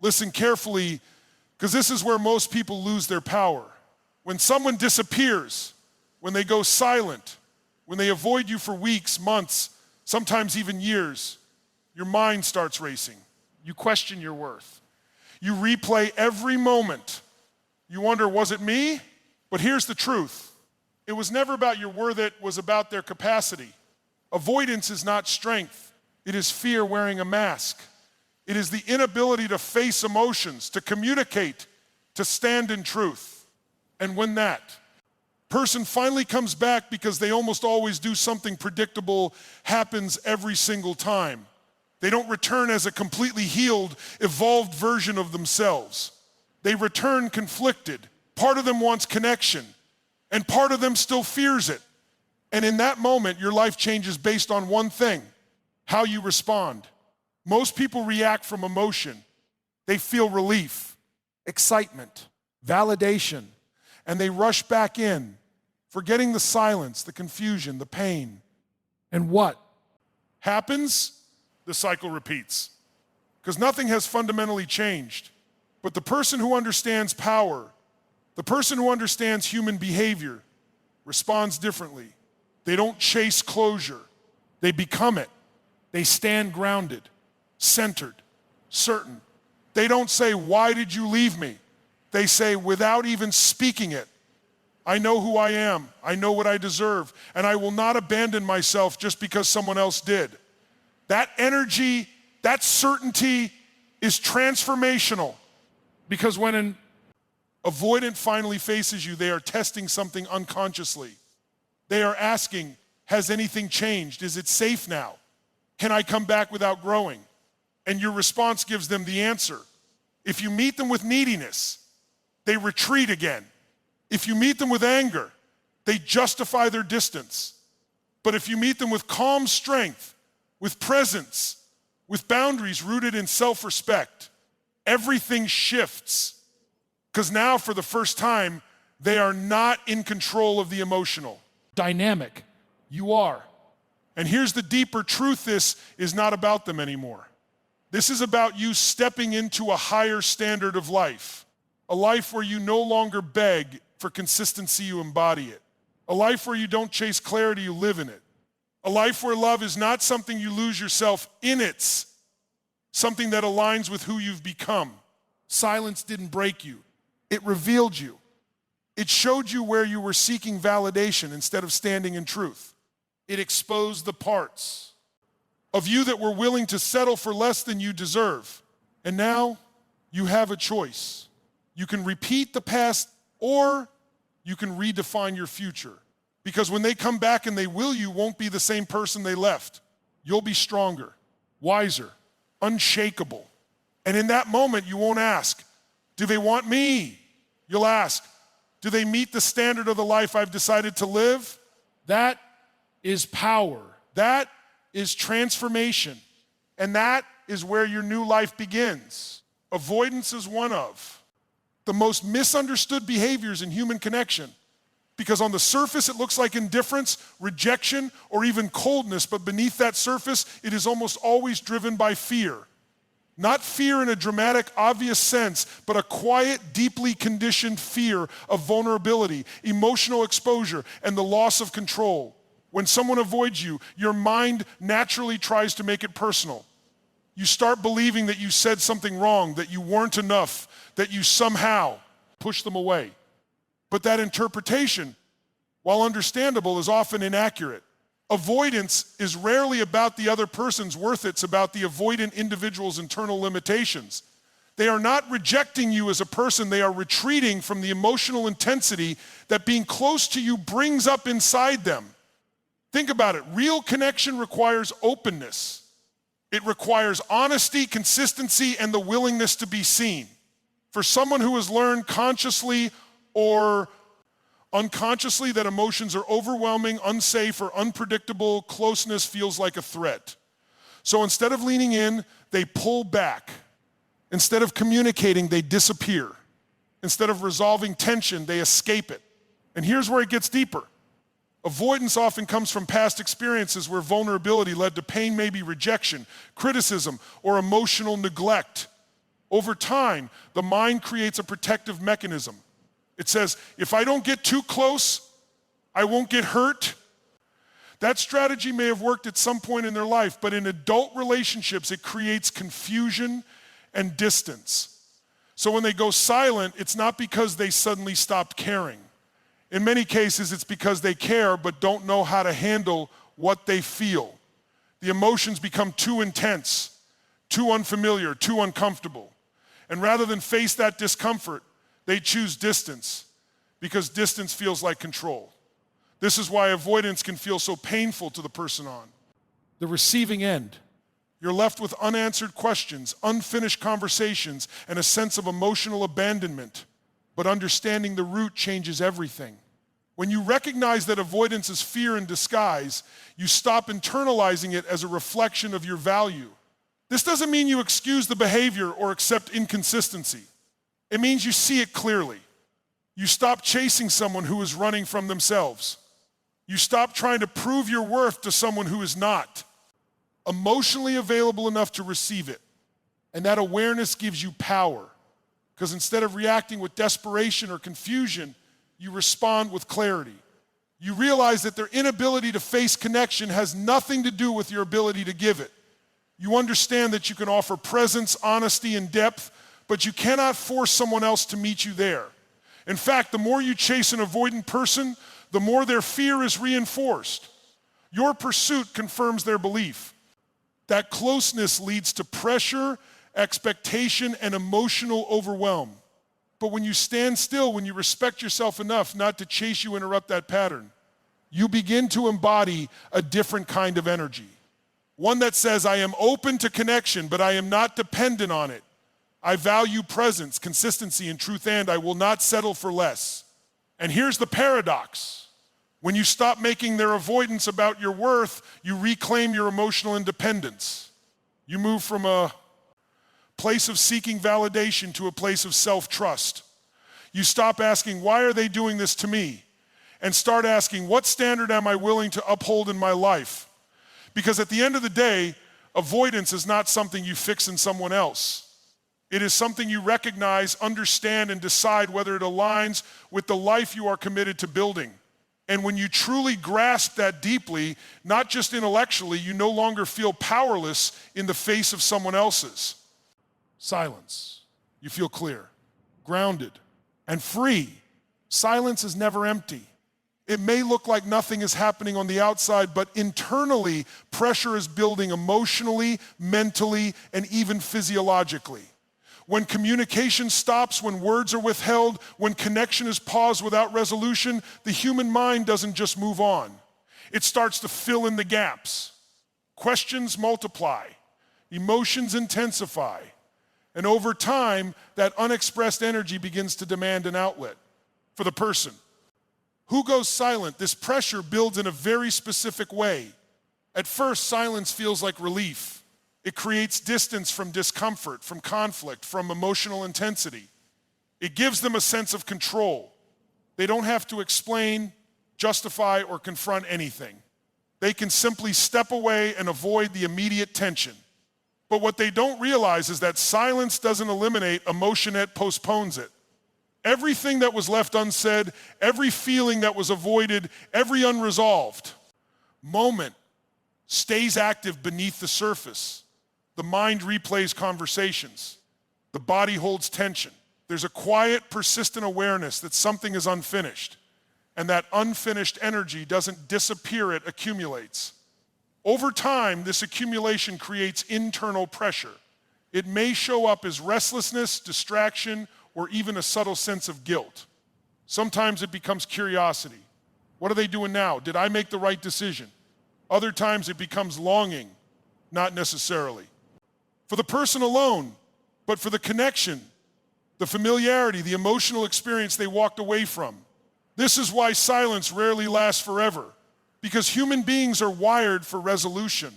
Listen carefully, because this is where most people lose their power. When someone disappears, when they go silent, when they avoid you for weeks, months, sometimes even years, your mind starts racing. You question your worth. You replay every moment. You wonder, was it me? But here's the truth. It was never about your worth, it was about their capacity. Avoidance is not strength. It is fear wearing a mask. It is the inability to face emotions, to communicate, to stand in truth. And when that person finally comes back, because they almost always do something predictable, happens every single time, they don't return as a completely healed, evolved version of themselves. They return conflicted. Part of them wants connection, and part of them still fears it. And in that moment, your life changes based on one thing: how you respond. Most people react from emotion. They feel relief, excitement, validation, and they rush back in, forgetting the silence, the confusion, the pain. And what happens? The cycle repeats. Because nothing has fundamentally changed. But the person who understands power, the person who understands human behavior, responds differently. They don't chase closure. They become it. They stand grounded, centered, certain. They don't say, "Why did you leave me?" They say, without even speaking it, "I know who I am, I know what I deserve, and I will not abandon myself just because someone else did." That energy, that certainty is transformational. Because when an avoidant finally faces you, they are testing something unconsciously. They are asking, has anything changed? Is it safe now? Can I come back without growing? And your response gives them the answer. If you meet them with neediness, they retreat again. If you meet them with anger, they justify their distance. But if you meet them with calm strength, with presence, with boundaries rooted in self-respect, everything shifts. Because now, for the first time, they are not in control of the emotional. Dynamic. You are. And here's the deeper truth: this is not about them anymore. This is about you stepping into a higher standard of life. A life where you no longer beg for consistency, you embody it. A life where you don't chase clarity, you live in it. A life where love is not something you lose yourself in, it's something that aligns with who you've become. Silence didn't break you. It revealed you. It showed you where you were seeking validation instead of standing in truth. It exposed the parts of you that were willing to settle for less than you deserve. And now you have a choice. You can repeat the past, or you can redefine your future. Because when they come back and they will, you won't be the same person they left. You'll be stronger, wiser, unshakable. And in that moment, you won't ask, do they want me? You'll ask, do they meet the standard of the life I've decided to live? That is power. That is transformation. And that is where your new life begins. Avoidance is one of the most misunderstood behaviors in human connection. Because on the surface, it looks like indifference, rejection, or even coldness, but beneath that surface, it is almost always driven by fear. Not fear in a dramatic, obvious sense, but a quiet, deeply conditioned fear of vulnerability, emotional exposure, and the loss of control. When someone avoids you, your mind naturally tries to make it personal. You start believing that you said something wrong, that you weren't enough, that you somehow pushed them away. But that interpretation, while understandable, is often inaccurate. Avoidance is rarely about the other person's worth, it's about the avoidant individual's internal limitations. They are not rejecting you as a person, they are retreating from the emotional intensity that being close to you brings up inside them. Think about it. Real connection requires openness. It requires honesty, consistency, and the willingness to be seen. For someone who has learned consciously or unconsciously that emotions are overwhelming, unsafe, or unpredictable, closeness feels like a threat. So instead of leaning in, they pull back. Instead of communicating, they disappear. Instead of resolving tension, they escape it. And here's where it gets deeper. Avoidance often comes from past experiences where vulnerability led to pain, maybe rejection, criticism, or emotional neglect. Over time, the mind creates a protective mechanism. It says, if I don't get too close, I won't get hurt. That strategy may have worked at some point in their life, but in adult relationships, it creates confusion and distance. So when they go silent, it's not because they suddenly stopped caring. In many cases, it's because they care but don't know how to handle what they feel. The emotions become too intense, too unfamiliar, too uncomfortable. And rather than face that discomfort, they choose distance because distance feels like control. This is why avoidance can feel so painful to the person on the receiving end. You're left with unanswered questions, unfinished conversations, and a sense of emotional abandonment. But understanding the root changes everything. When you recognize that avoidance is fear in disguise, you stop internalizing it as a reflection of your value. This doesn't mean you excuse the behavior or accept inconsistency. It means you see it clearly. You stop chasing someone who is running from themselves. You stop trying to prove your worth to someone who is not emotionally available enough to receive it. And that awareness gives you power, because instead of reacting with desperation or confusion, you respond with clarity. You realize that their inability to face connection has nothing to do with your ability to give it. You understand that you can offer presence, honesty, and depth, but you cannot force someone else to meet you there. In fact, the more you chase an avoidant person, the more their fear is reinforced. Your pursuit confirms their belief. That closeness leads to pressure, expectation, and emotional overwhelm. But when you stand still, when you respect yourself enough not to chase you interrupt that pattern, you begin to embody a different kind of energy. One that says, I am open to connection, but I am not dependent on it. I value presence, consistency, and truth, and I will not settle for less. And here's the paradox. When you stop making their avoidance about your worth, you reclaim your emotional independence. You move from a place of seeking validation to a place of self-trust. You stop asking, why are they doing this to me? And start asking, what standard am I willing to uphold in my life? Because at the end of the day, avoidance is not something you fix in someone else. It is something you recognize, understand, and decide whether it aligns with the life you are committed to building. And when you truly grasp that deeply, not just intellectually, you no longer feel powerless in the face of someone else's. Silence. You feel clear, grounded, and free. Silence is never empty. It may look like nothing is happening on the outside, but internally, pressure is building emotionally, mentally, and even physiologically. When communication stops, when words are withheld, when connection is paused without resolution, the human mind doesn't just move on. It starts to fill in the gaps. Questions multiply, emotions intensify, and over time, that unexpressed energy begins to demand an outlet for the person. Who goes silent? This pressure builds in a very specific way. At first, silence feels like relief. It creates distance from discomfort, from conflict, from emotional intensity. It gives them a sense of control. They don't have to explain, justify, or confront anything. They can simply step away and avoid the immediate tension. But what they don't realize is that silence doesn't eliminate emotion, it postpones it. Everything that was left unsaid, every feeling that was avoided, every unresolved moment stays active beneath the surface. The mind replays conversations. The body holds tension. There's a quiet, persistent awareness that something is unfinished. And that unfinished energy doesn't disappear, it accumulates. Over time, this accumulation creates internal pressure. It may show up as restlessness, distraction, or even a subtle sense of guilt. Sometimes it becomes curiosity. What are they doing now? Did I make the right decision? Other times it becomes longing, not necessarily for the person alone, but for the connection, the familiarity, the emotional experience they walked away from. This is why silence rarely lasts forever, because human beings are wired for resolution.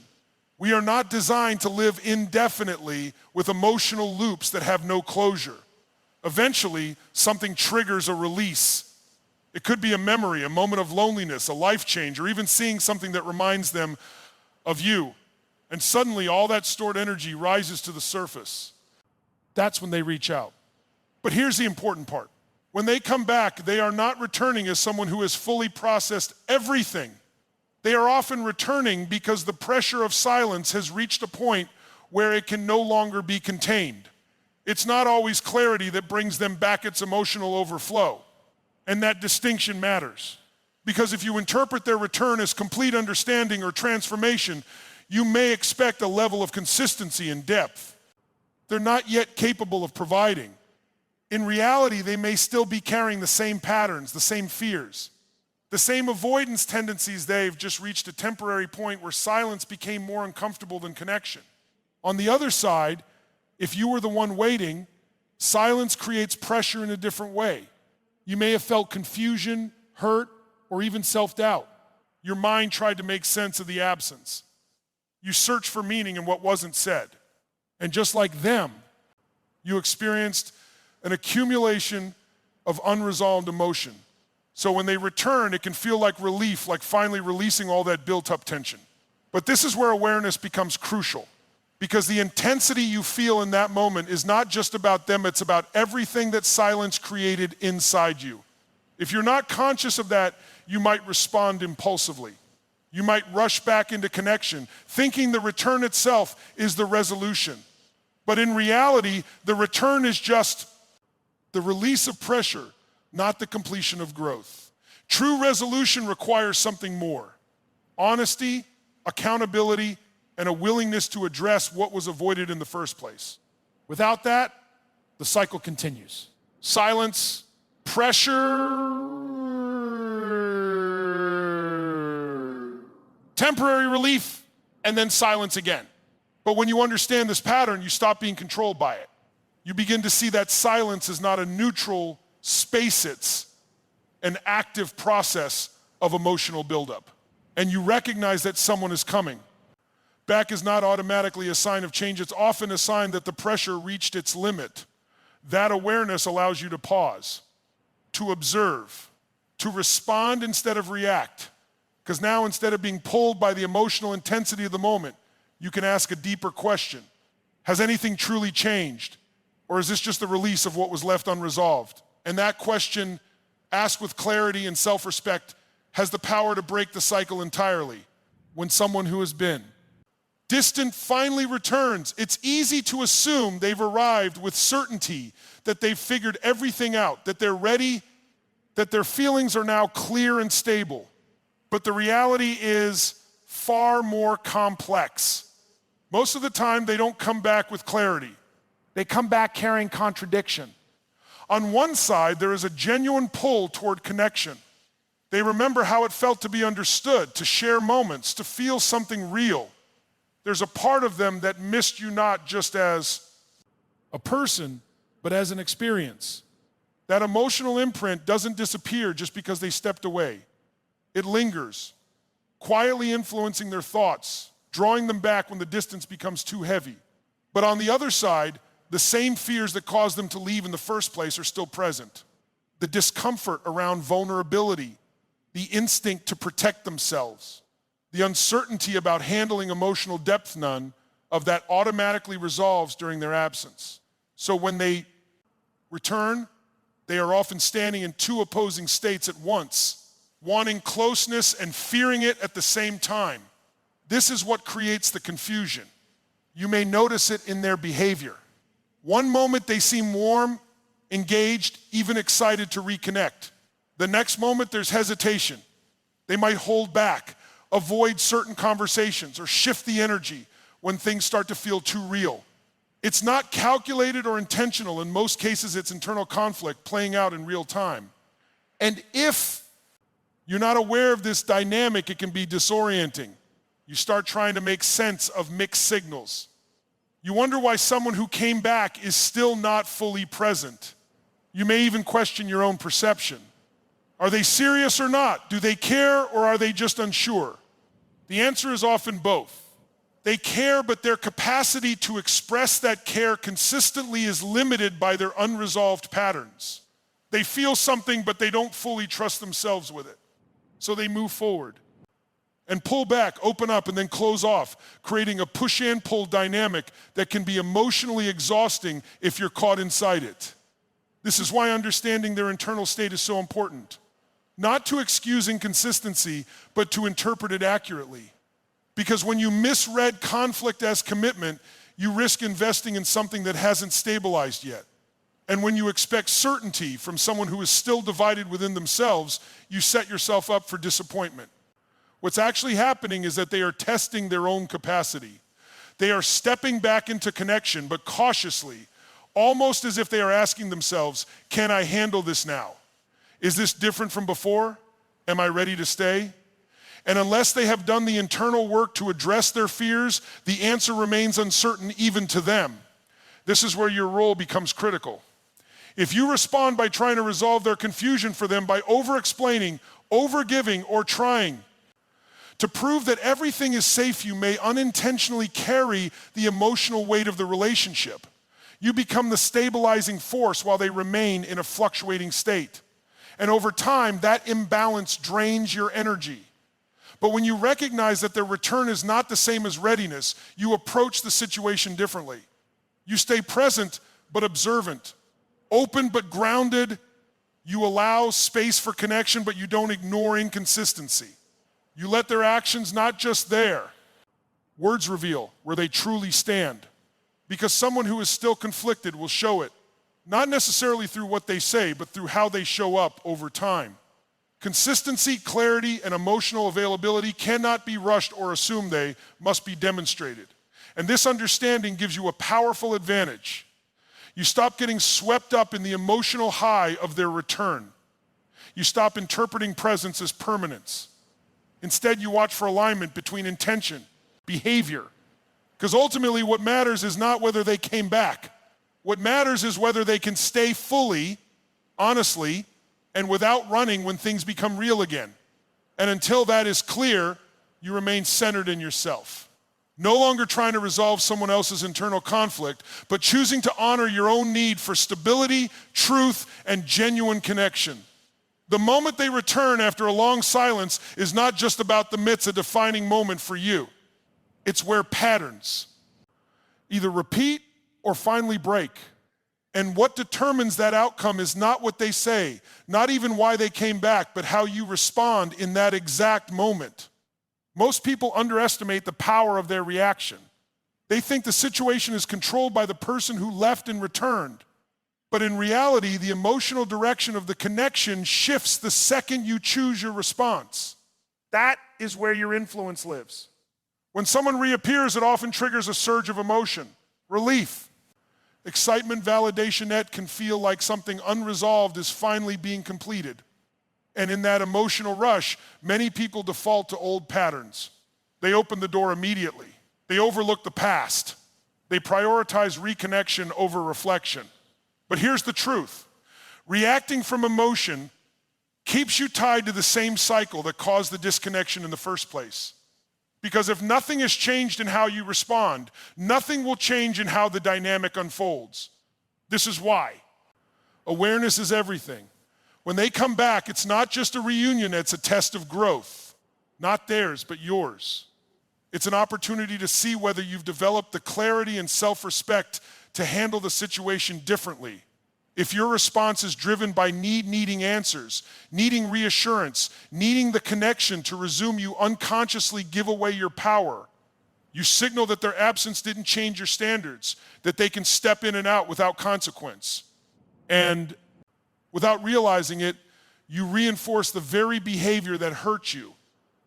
We are not designed to live indefinitely with emotional loops that have no closure. Eventually, something triggers a release. It could be a memory, a moment of loneliness, a life change, or even seeing something that reminds them of you. And suddenly, all that stored energy rises to the surface. that's when they reach out. But here's the important part. When they come back, they are not returning as someone who has fully processed everything. They are often returning because the pressure of silence has reached a point where it can no longer be contained. It's not always clarity that brings them back its emotional overflow. And that distinction matters. Because if you interpret their return as complete understanding or transformation, you may expect a level of consistency and depth they're not yet capable of providing. In reality, they may still be carrying the same patterns, the same fears, the same avoidance tendencies. They've just reached a temporary point where silence became more uncomfortable than connection. On the other side, if you were the one waiting, silence creates pressure in a different way. You may have felt confusion, hurt, or even self-doubt. Your mind tried to make sense of the absence. You searched for meaning in what wasn't said. And just like them, you experienced an accumulation of unresolved emotion. So when they return, it can feel like relief, like finally releasing all that built-up tension. But this is where awareness becomes crucial, because the intensity you feel in that moment is not just about them, it's about everything that silence created inside you. If you're not conscious of that, you might respond impulsively. You might rush back into connection, thinking the return itself is the resolution. But in reality, the return is just the release of pressure, not the completion of growth. True resolution requires something more: honesty, accountability, and a willingness to address what was avoided in the first place. Without that, the cycle continues. Silence, pressure, temporary relief, and then silence again. But when you understand this pattern, you stop being controlled by it. You begin to see that silence is not a neutral space, it's an active process of emotional buildup. And you recognize that someone is coming. Back is not automatically a sign of change, it's often a sign that the pressure reached its limit. That awareness allows you to pause, to observe, to respond instead of react. Because now, instead of being pulled by the emotional intensity of the moment, you can ask a deeper question. Has anything truly changed? Or is this just the release of what was left unresolved? And that question, asked with clarity and self-respect, has the power to break the cycle entirely. When someone who has been distant finally returns, it's easy to assume they've arrived with certainty, that they've figured everything out, that they're ready, that their feelings are now clear and stable. But the reality is far more complex. Most of the time, they don't come back with clarity. They come back carrying contradiction. On one side, there is a genuine pull toward connection. They remember how it felt to be understood, to share moments, to feel something real. There's a part of them that missed you not just as a person, but as an experience. That emotional imprint doesn't disappear just because they stepped away. It lingers, quietly influencing their thoughts, drawing them back when the distance becomes too heavy. But on the other side, the same fears that caused them to leave in the first place are still present. The discomfort around vulnerability, the instinct to protect themselves, the uncertainty about handling emotional depth, none of that automatically resolves during their absence. So when they return, they are often standing in two opposing states at once, wanting closeness and fearing it at the same time. This is what creates the confusion. You may notice it in their behavior. One moment they seem warm, engaged, even excited to reconnect. The next moment there's hesitation. They might hold back, avoid certain conversations, or shift the energy when things start to feel too real. It's not calculated or intentional. In most cases, it's internal conflict playing out in real time. And if you're not aware of this dynamic, it can be disorienting. You start trying to make sense of mixed signals. You wonder why someone who came back is still not fully present. You may even question your own perception. Are they serious or not? Do they care, or are they just unsure? The answer is often both. They care, but their capacity to express that care consistently is limited by their unresolved patterns. They feel something, but they don't fully trust themselves with it. So they move forward. and pull back, open up, and then close off, creating a push and pull dynamic that can be emotionally exhausting if you're caught inside it. This is why understanding their internal state is so important. Not to excuse inconsistency, but to interpret it accurately. Because when you misread conflict as commitment, you risk investing in something that hasn't stabilized yet. And when you expect certainty from someone who is still divided within themselves, you set yourself up for disappointment. What's actually happening is that they are testing their own capacity. They are stepping back into connection, but cautiously, almost as if they are asking themselves, can I handle this now? Is this different from before? Am I ready to stay? And unless they have done the internal work to address their fears, the answer remains uncertain even to them. This is where your role becomes critical. If you respond by trying to resolve their confusion for them by over-explaining, over-giving, or trying to prove that everything is safe, you may unintentionally carry the emotional weight of the relationship. You become the stabilizing force while they remain in a fluctuating state. And over time, that imbalance drains your energy. But when you recognize that their return is not the same as readiness, you approach the situation differently. You stay present but observant, open but grounded. You allow space for connection, but you don't ignore inconsistency. You let their actions not just there. Words reveal where they truly stand. Because someone who is still conflicted will show it, not necessarily through what they say, but through how they show up over time. Consistency, clarity, and emotional availability cannot be rushed or assumed. They must be demonstrated. And this understanding gives you a powerful advantage. You stop getting swept up in the emotional high of their return. You stop interpreting presence as permanence. Instead, you watch for alignment between intention, behavior. Because ultimately what matters is not whether they came back. What matters is whether they can stay fully, honestly, and without running when things become real again. And until that is clear, you remain centered in yourself. No longer trying to resolve someone else's internal conflict, but choosing to honor your own need for stability, truth, and genuine connection. The moment they return after a long silence is not just about the midst, a defining moment for you. It's where patterns either repeat or finally break. And what determines that outcome is not what they say, not even why they came back, but how you respond in that exact moment. Most people underestimate the power of their reaction. They think the situation is controlled by the person who left and returned. But in reality, the emotional direction of the connection shifts the second you choose your response. That is where your influence lives. When someone reappears, it often triggers a surge of emotion, relief. Excitement, validation, that can feel like something unresolved is finally being completed. And in that emotional rush, many people default to old patterns. They open the door immediately. They overlook the past. They prioritize reconnection over reflection. But here's the truth. Reacting from emotion keeps you tied to the same cycle that caused the disconnection in the first place. Because if nothing has changed in how you respond, nothing will change in how the dynamic unfolds. This is why. Awareness is everything. When they come back, it's not just a reunion, it's a test of growth. Not theirs, but yours. It's an opportunity to see whether you've developed the clarity and self-respect to handle the situation differently. If your response is driven by needing answers, needing reassurance, needing the connection to resume, you unconsciously give away your power. You signal that their absence didn't change your standards, that they can step in and out without consequence. And without realizing it, you reinforce the very behavior that hurt you.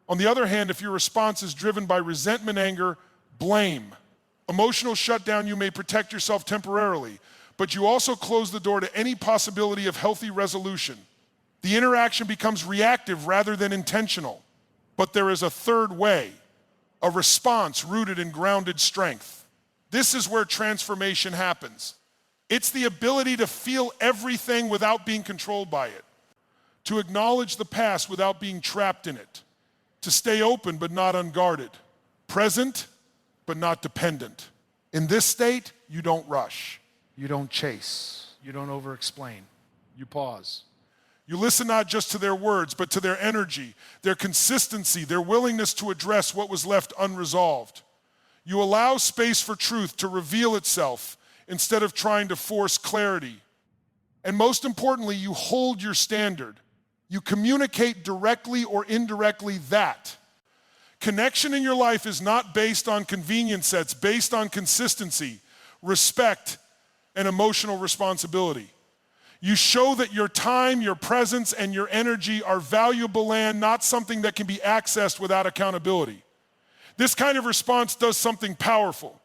On the other hand, if your response is driven by resentment, anger, blame, emotional shutdown, you may protect yourself temporarily, but you also close the door to any possibility of healthy resolution. The interaction becomes reactive rather than intentional. But there is a third way, a response rooted in grounded strength. This is where transformation happens. It's the ability to feel everything without being controlled by it, to acknowledge the past without being trapped in it, to stay open but not unguarded, present but not dependent. In this state, you don't rush. You don't chase. You don't over-explain. You pause. You listen not just to their words, but to their energy, their consistency, their willingness to address what was left unresolved. You allow space for truth to reveal itself instead of trying to force clarity. And most importantly, you hold your standard. You communicate directly or indirectly that. Connection in your life is not based on convenience, it's based on consistency, respect, and emotional responsibility. You show that your time, your presence, and your energy are valuable land, not something that can be accessed without accountability. This kind of response does something powerful.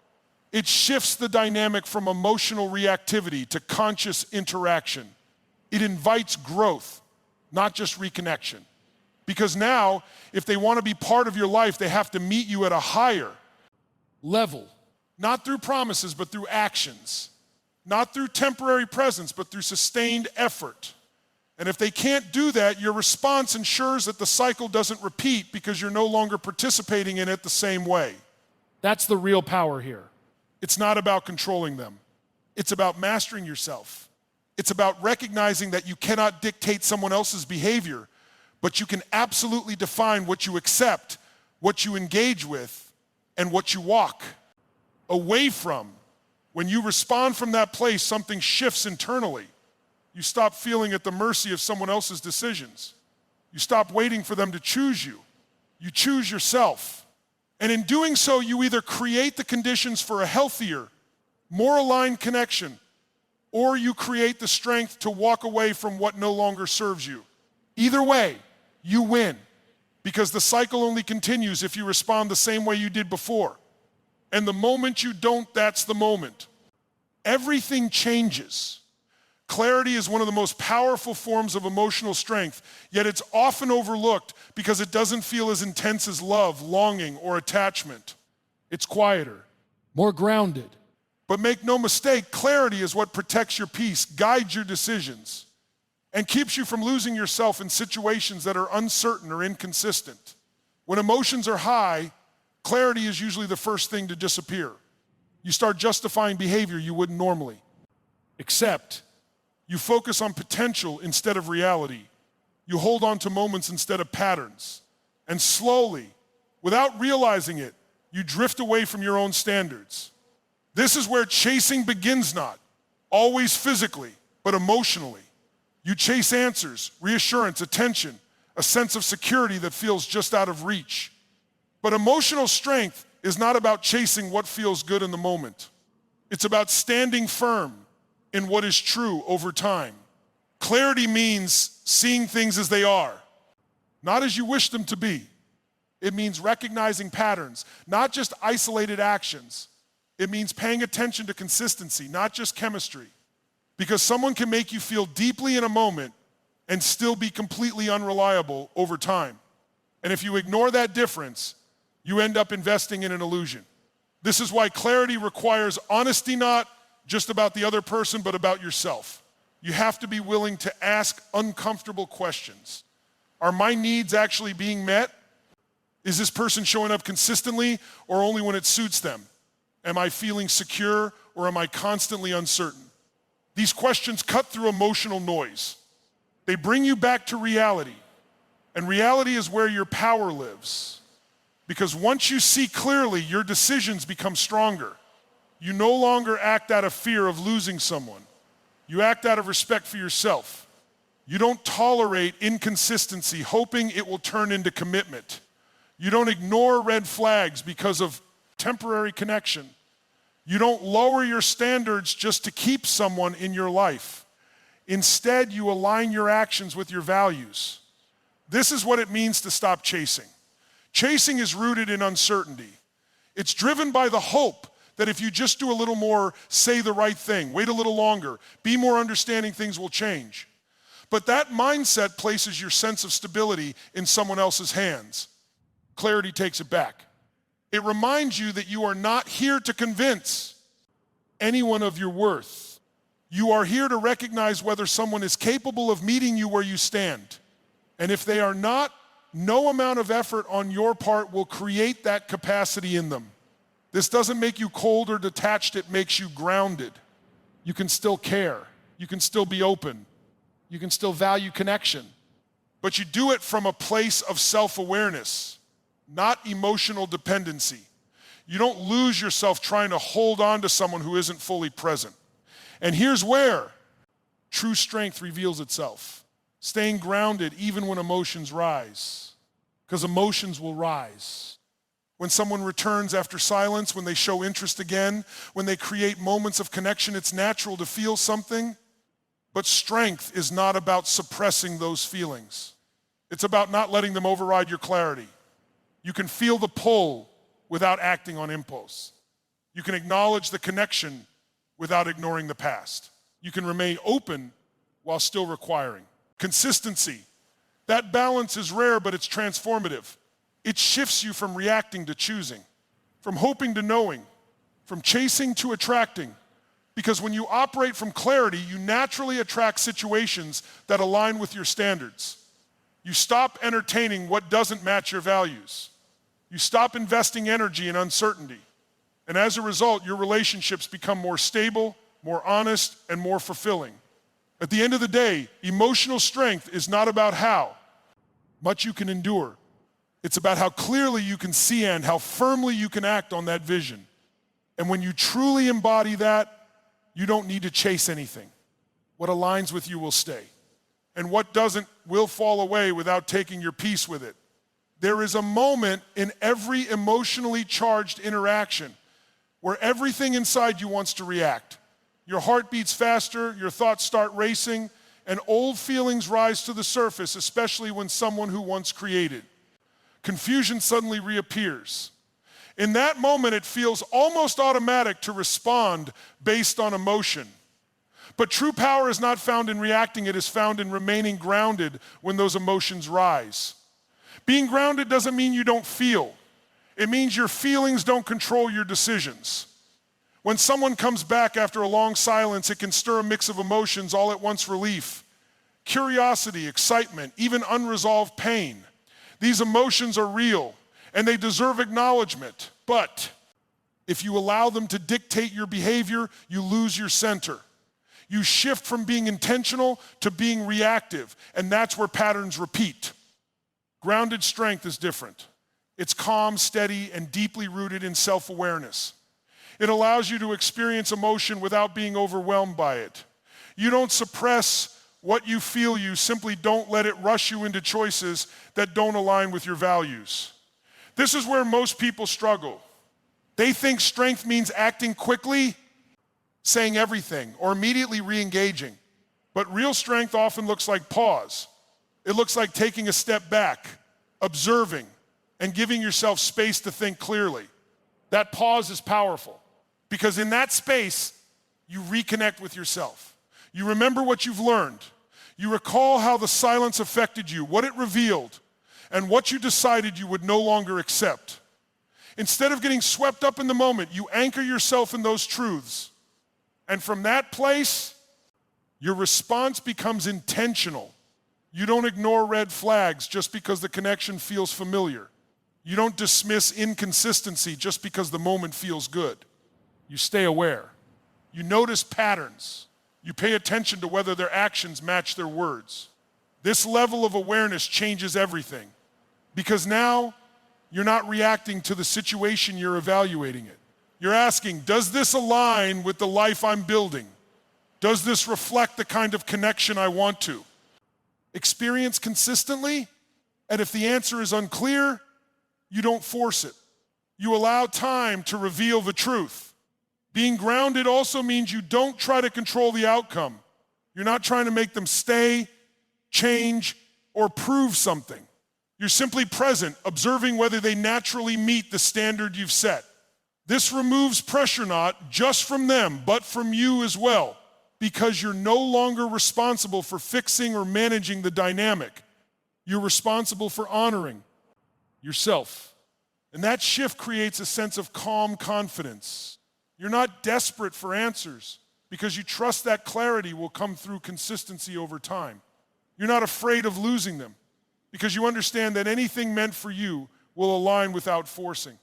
It shifts the dynamic from emotional reactivity to conscious interaction. It invites growth, not just reconnection. Because now, if they want to be part of your life, they have to meet you at a higher level. Not through promises, but through actions. Not through temporary presence, but through sustained effort. And if they can't do that, your response ensures that the cycle doesn't repeat because you're no longer participating in it the same way. That's the real power here. It's not about controlling them. It's about mastering yourself. It's about recognizing that you cannot dictate someone else's behavior, but you can absolutely define what you accept, what you engage with, and what you walk away from. When you respond from that place, something shifts internally. You stop feeling at the mercy of someone else's decisions. You stop waiting for them to choose you. You choose yourself. And in doing so, you either create the conditions for a healthier, more aligned connection, or you create the strength to walk away from what no longer serves you. Either way, you win, because the cycle only continues if you respond the same way you did before. And the moment you don't, that's the moment. Everything changes. Clarity is one of the most powerful forms of emotional strength, yet it's often overlooked because it doesn't feel as intense as love, longing, or attachment. It's quieter, more grounded. But make no mistake, clarity is what protects your peace, guides your decisions, and keeps you from losing yourself in situations that are uncertain or inconsistent. When emotions are high, clarity is usually the first thing to disappear. You start justifying behavior you wouldn't normally. Except, you focus on potential instead of reality. You hold on to moments instead of patterns. And slowly, without realizing it, you drift away from your own standards. This is where chasing begins, not always physically, but emotionally. You chase answers, reassurance, attention, a sense of security that feels just out of reach. But emotional strength is not about chasing what feels good in the moment. It's about standing firm in what is true over time. Clarity means seeing things as they are, not as you wish them to be. It means recognizing patterns, not just isolated actions. It means paying attention to consistency, not just chemistry. Because someone can make you feel deeply in a moment and still be completely unreliable over time. And if you ignore that difference, you end up investing in an illusion. This is why clarity requires honesty, not just about the other person, but about yourself. You have to be willing to ask uncomfortable questions. Are my needs actually being met? Is this person showing up consistently or only when it suits them? Am I feeling secure or am I constantly uncertain? These questions cut through emotional noise. They bring you back to reality. And reality is where your power lives. Because once you see clearly, your decisions become stronger. You no longer act out of fear of losing someone. You act out of respect for yourself. You don't tolerate inconsistency, hoping it will turn into commitment. You don't ignore red flags because of temporary connection. You don't lower your standards just to keep someone in your life. Instead, you align your actions with your values. This is what it means to stop chasing. Chasing is rooted in uncertainty. It's driven by the hope that if you just do a little more, say the right thing, wait a little longer, be more understanding, things will change. But that mindset places your sense of stability in someone else's hands. Clarity takes it back. It reminds you that you are not here to convince anyone of your worth. You are here to recognize whether someone is capable of meeting you where you stand. And if they are not, no amount of effort on your part will create that capacity in them. This doesn't make you cold or detached, it makes you grounded. You can still care. You can still be open. You can still value connection. But you do it from a place of self-awareness, not emotional dependency. You don't lose yourself trying to hold on to someone who isn't fully present. And here's where true strength reveals itself. Staying grounded even when emotions rise, because emotions will rise. When someone returns after silence, when they show interest again, when they create moments of connection, it's natural to feel something. But strength is not about suppressing those feelings. It's about not letting them override your clarity. You can feel the pull without acting on impulse. You can acknowledge the connection without ignoring the past. You can remain open while still requiring. Consistency. That balance is rare, but it's transformative. It shifts you from reacting to choosing, from hoping to knowing, from chasing to attracting. Because when you operate from clarity, you naturally attract situations that align with your standards. You stop entertaining what doesn't match your values. You stop investing energy in uncertainty. And as a result, your relationships become more stable, more honest, and more fulfilling. At the end of the day, emotional strength is not about how much you can endure. It's about how clearly you can see and how firmly you can act on that vision. And when you truly embody that, you don't need to chase anything. What aligns with you will stay. And what doesn't will fall away without taking your peace with it. There is a moment in every emotionally charged interaction where everything inside you wants to react. Your heart beats faster, your thoughts start racing, and old feelings rise to the surface, especially when someone who once created. Confusion suddenly reappears. In that moment, it feels almost automatic to respond based on emotion. But true power is not found in reacting, it is found in remaining grounded when those emotions rise. Being grounded doesn't mean you don't feel. It means your feelings don't control your decisions. When someone comes back after a long silence, it can stir a mix of emotions all at once: relief, curiosity, excitement, even unresolved pain. These emotions are real and they deserve acknowledgement. But if you allow them to dictate your behavior, you lose your center. You shift from being intentional to being reactive, and that's where patterns repeat. Grounded strength is different. It's calm, steady, and deeply rooted in self-awareness. It allows you to experience emotion without being overwhelmed by it. You don't suppress what you feel, you simply don't let it rush you into choices that don't align with your values. This is where most people struggle. They think strength means acting quickly, saying everything, or immediately re-engaging. But real strength often looks like pause. It looks like taking a step back, observing, and giving yourself space to think clearly. That pause is powerful, because in that space, you reconnect with yourself. You remember what you've learned. You recall how the silence affected you, what it revealed, and what you decided you would no longer accept. Instead of getting swept up in the moment, you anchor yourself in those truths. And from that place, your response becomes intentional. You don't ignore red flags just because the connection feels familiar. You don't dismiss inconsistency just because the moment feels good. You stay aware. You notice patterns. You pay attention to whether their actions match their words. This level of awareness changes everything, because now you're not reacting to the situation, you're evaluating it. You're asking, does this align with the life I'm building? Does this reflect the kind of connection I want to experience consistently? And if the answer is unclear, you don't force it. You allow time to reveal the truth. Being grounded also means you don't try to control the outcome. You're not trying to make them stay, change, or prove something. You're simply present, observing whether they naturally meet the standard you've set. This removes pressure not just from them, but from you as well, because you're no longer responsible for fixing or managing the dynamic. You're responsible for honoring yourself. And that shift creates a sense of calm confidence. You're not desperate for answers because you trust that clarity will come through consistency over time. You're not afraid of losing them because you understand that anything meant for you will align without forcing.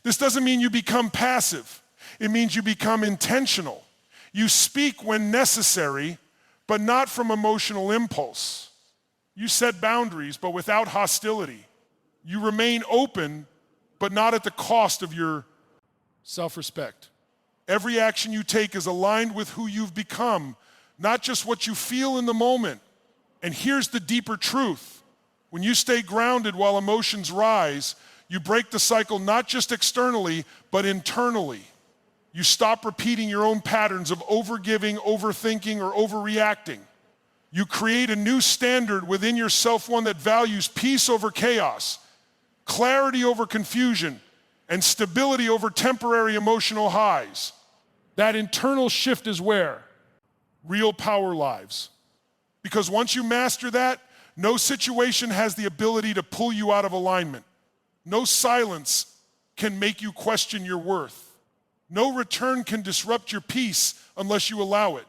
This doesn't mean you become passive. It means you become intentional. You speak when necessary, but not from emotional impulse. You set boundaries, but without hostility. You remain open, but not at the cost of your self-respect. Every action you take is aligned with who you've become, not just what you feel in the moment. And here's the deeper truth. When you stay grounded while emotions rise, you break the cycle not just externally, but internally. You stop repeating your own patterns of overgiving, overthinking, or overreacting. You create a new standard within yourself, one that values peace over chaos, clarity over confusion, and stability over temporary emotional highs. That internal shift is where real power lies. Because once you master that, no situation has the ability to pull you out of alignment. No silence can make you question your worth. No return can disrupt your peace unless you allow it.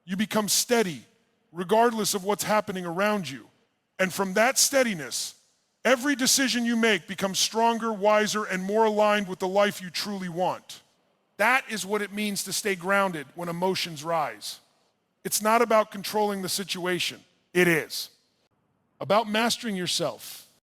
You become steady, regardless of what's happening around you. And from that steadiness, every decision you make becomes stronger, wiser, and more aligned with the life you truly want. That is what it means to stay grounded when emotions rise. It's not about controlling the situation. It is about mastering yourself.